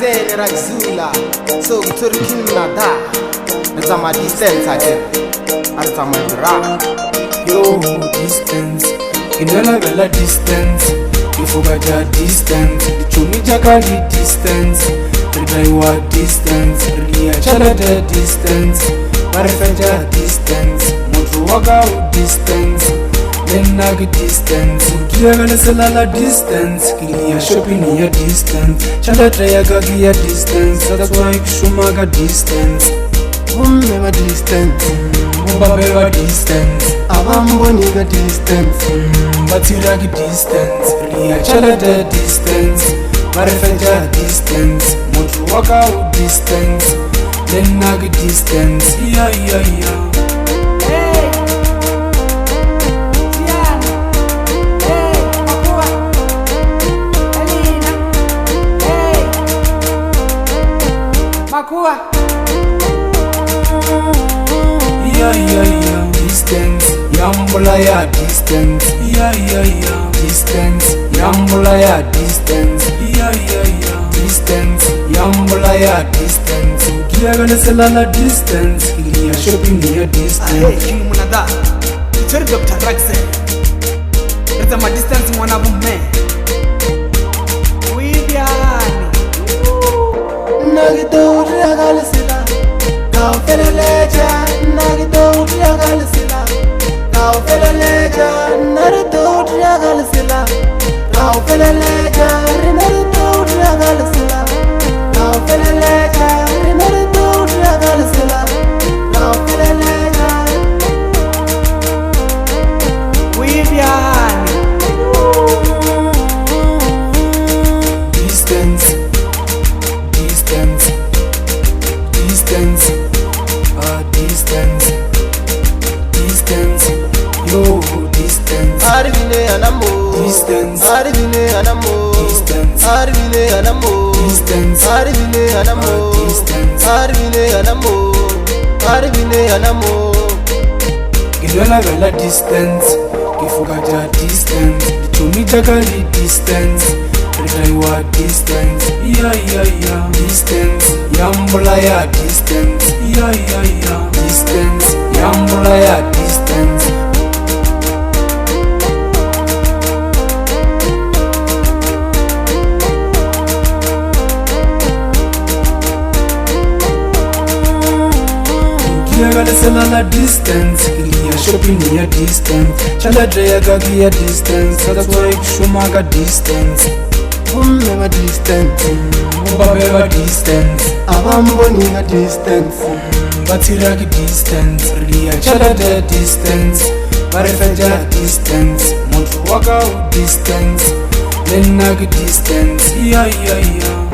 Rackzen, so to the Monada. It's a my distance, I did. It's a my rap. Yo, distance, kinala bella distance. You forgot your distance. The chumi jakali distance. Ribaiwa distance. Ria chala the distance. Marifeja distance. Mutu waga distance. Then nag distance. Kiagala selala distance. Kilia shopping near distance. Chala trayaga gia distance. That's why Shumaga distance. Umema distance. Umbabewa distance. Abambo niga distance. Batiragi distance. Ria chala the distance. Marifeja distance. Mutu waga distance. Then nag distance. Yeah. Yeah, distance, yambula ya distance. Yeah, distance, yambula ya distance. Yeah, distance, yambula ya distance. Kiagala selala distance, kilia shopping near distance. Hey, Monada, it's your Dr. Rackzen. It's a my distance, one of them. Nagito regalesila, now feleleja. Nagito regalesila, now feleleja. Nagito regalesila, now feleleja. Nagito regalesila, now feleleja. Nagito regalesila, now feleleja. Vivian, distance. Distance, yo, distance. Arvine anamo, Distance, Arvine anamo, distance, Arvine anamo, distance, Arvine anamo, distance. Arvine anamo, Arvine anamo. Kidwala bella distance, kifugaja distance. Chumi jakali distance, ribaiwa distance. Yeah, distance, yambula ya distance. Yeah, distance, yambula ya distance. Kiagala selala distance, kilia shopping near distance. Chala trayaga gia distance. That's why Shumaga distance. Umema distance, Umbabewa distance. abambo niga distance. Batiragi distance. Ria chala the distance. Marifeja distance. Mutu waga distance. Then nag distance. Yeah. Yeah.